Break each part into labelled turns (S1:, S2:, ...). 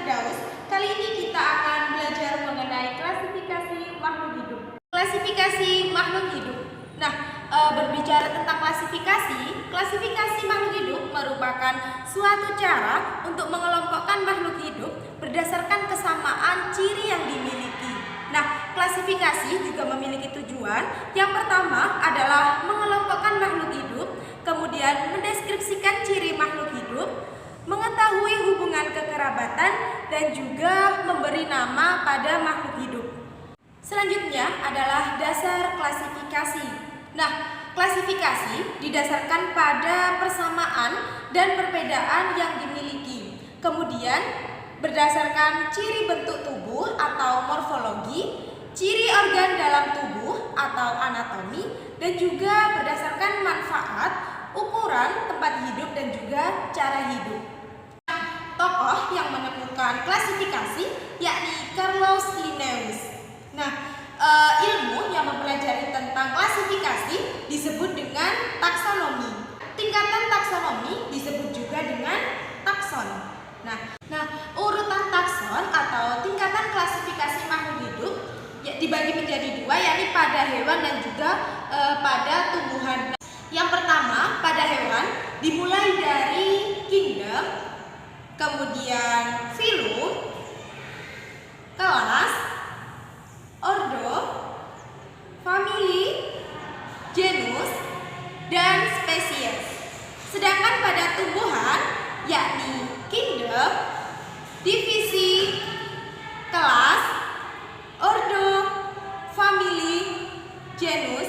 S1: Firdaus. Kali ini kita akan belajar mengenai klasifikasi makhluk hidup. Klasifikasi makhluk hidup. Nah, berbicara tentang klasifikasi makhluk hidup merupakan suatu cara untuk mengelompokkan makhluk hidup berdasarkan kesamaan ciri yang dimiliki. Nah, klasifikasi juga memiliki tujuan. Yang pertama adalah mengelompokkan makhluk hidup, kemudian mendeskripsikan ciri makhluk hidup, mengetahui hubungan kekerabatan, dan juga memberi nama pada makhluk hidup. Selanjutnya adalah dasar klasifikasi. Nah, klasifikasi didasarkan pada persamaan dan perbedaan yang dimiliki. Kemudian berdasarkan ciri bentuk tubuh atau morfologi, ciri organ dalam tubuh atau anatomi, dan juga berdasarkan manfaat, ukuran, tempat hidup, dan juga cara hidup. Tokoh yang menemukan klasifikasi yakni Carolus Linnaeus. Nah, ilmu yang mempelajari tentang klasifikasi disebut dengan taksonomi. Tingkatan taksonomi disebut juga dengan takson. Nah, urutan takson atau tingkatan klasifikasi makhluk hidup dibagi menjadi dua, yakni pada hewan dan juga pada tumbuhan. Yang pertama, pada hewan dimulai dari kingdom, kemudian filum, kelas, ordo, famili, genus, dan spesies. Sedangkan pada tumbuhan yakni kingdom, divisi, kelas, ordo, famili, genus,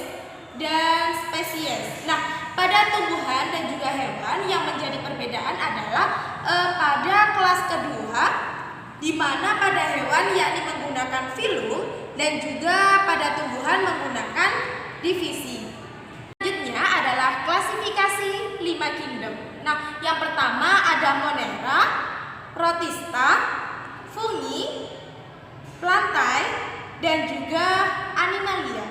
S1: dan spesies. Nah, pada tumbuhan dan juga hewan yang menjadi perbedaan adalah pada kelas kedua, di mana pada hewan yakni menggunakan filum dan juga pada tumbuhan menggunakan divisi. Selanjutnya adalah klasifikasi 5 kingdom. Nah, yang pertama ada Monera, Protista, Fungi, Plantae, dan juga Animalia.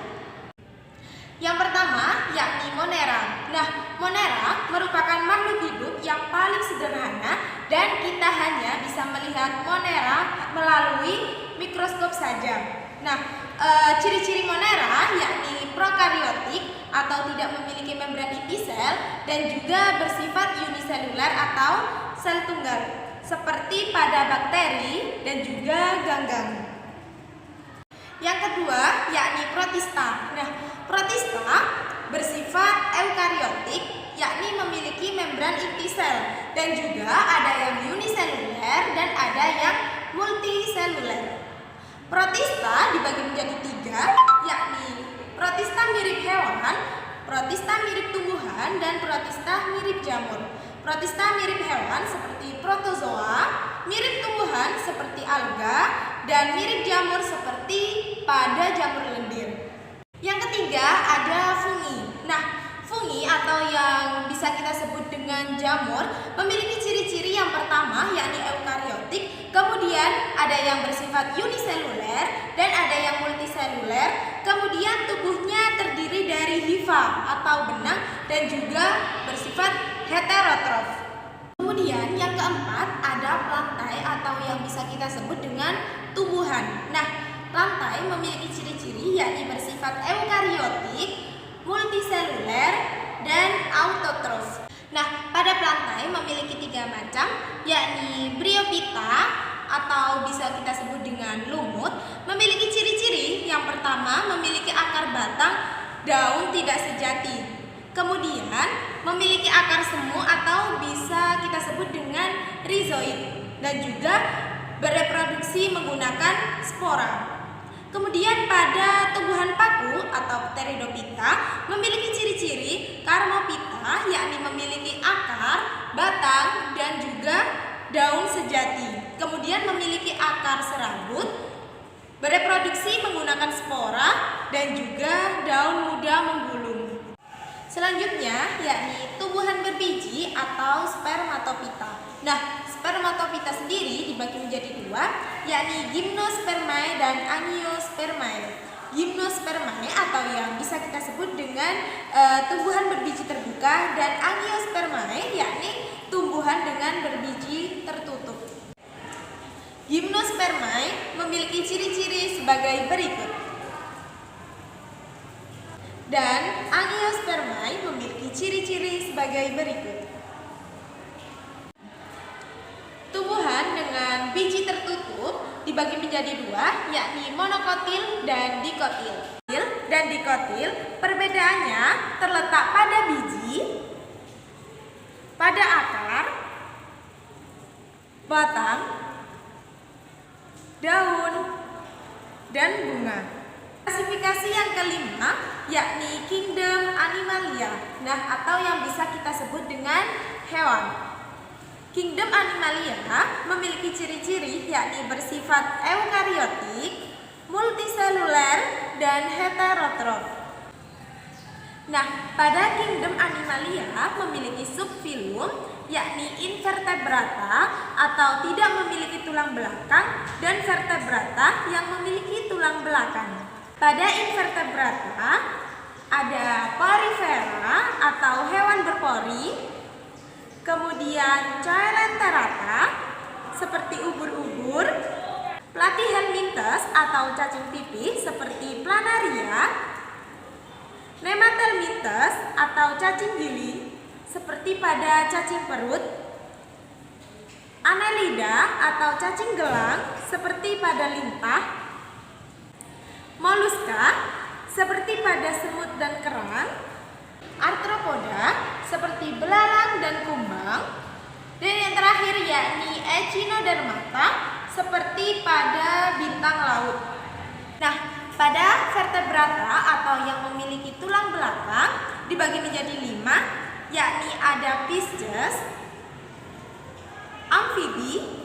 S1: Yang pertama yakni Monera. Nah, Monera merupakan makhluk hidup yang paling sederhana dan kita hanya bisa melihat Monera melalui mikroskop saja. Nah, ciri-ciri Monera yakni prokariotik atau tidak memiliki membran inti sel dan juga bersifat uniseluler atau sel tunggal seperti pada bakteri dan juga ganggang. Yang kedua yakni Protista. Nah, Protista bersifat eukariotik, yakni memiliki membran inti sel dan juga ada yang uniseluler dan ada yang multiseluler. Protista dibagi menjadi 3, yakni Protista mirip hewan, Protista mirip tumbuhan, dan Protista mirip jamur. Protista mirip hewan seperti protozoa, mirip tumbuhan seperti alga, dan mirip jamur seperti pada jamur lendir. Yang ketiga ada fungi. Nah, fungi atau yang bisa kita sebut dengan jamur memiliki ciri-ciri yang pertama yakni eukariotik, kemudian ada yang bersifat uniseluler dan ada yang multiseluler, kemudian tubuhnya terdiri dari hifa atau benang dan juga bersifat heterotrof. Kemudian yang keempat ada Plantae atau yang bisa kita sebut dengan tumbuhan. Nah, Plantae memiliki ciri-ciri yakni bersifat eukariotik, multiseluler, dan autotrof. Nah, pada Plantae memiliki 3 macam, yakni Bryophyta atau bisa kita sebut dengan lumut, memiliki ciri-ciri yang pertama memiliki akar batang daun tidak sejati. Kemudian memiliki akar semu atau bisa kita sebut dengan rhizoid dan juga bereproduksi menggunakan spora. Kemudian pada tumbuhan paku atau Pteridophyta memiliki ciri-ciri Carmophyta, yakni memiliki akar, batang, dan juga daun sejati. Kemudian memiliki akar serabut, bereproduksi menggunakan spora, dan juga daun muda menggulung. Selanjutnya yakni tumbuhan berbiji atau Spermatophyta. Nah, Spermatophyta sendiri dibagi menjadi 2, yakni Gymnospermae dan Angiospermae. Gymnospermae atau yang bisa kita sebut dengan tumbuhan berbiji terbuka, dan Angiospermae yakni tumbuhan dengan berbiji tertutup. Angiospermae memiliki ciri-ciri sebagai berikut. Dan Angiospermae memiliki ciri-ciri sebagai berikut. Tumbuhan dengan biji tertutup dibagi menjadi dua, yakni monokotil dan dikotil. Dan dikotil perbedaannya terletak pada biji, pada akar, batang, daun, dan bunga. Klasifikasi yang kelima yakni Kingdom Animalia, atau yang bisa kita sebut dengan hewan. Kingdom Animalia memiliki ciri-ciri yakni bersifat eukariotik, multiseluler, dan heterotrof. Pada Kingdom Animalia memiliki subfilum yakni invertebrata atau tidak memiliki tulang belakang dan vertebrata yang memiliki tulang belakang. Pada invertebrata ada porifera atau hewan berpori, kemudian Coelenterata seperti ubur-ubur, Platyhelminthes atau cacing pipih seperti Planaria, Nematelminthes atau cacing giling seperti pada cacing perut, Annelida atau cacing gelang seperti pada lintah, Moluska seperti pada semut dan kerang, Arthropoda seperti belalang dan kumbang, dan yang terakhir yakni Echinodermata seperti pada bintang laut. Pada vertebrata atau yang memiliki tulang belakang dibagi menjadi 5, yakni ada Pisces, amfibi,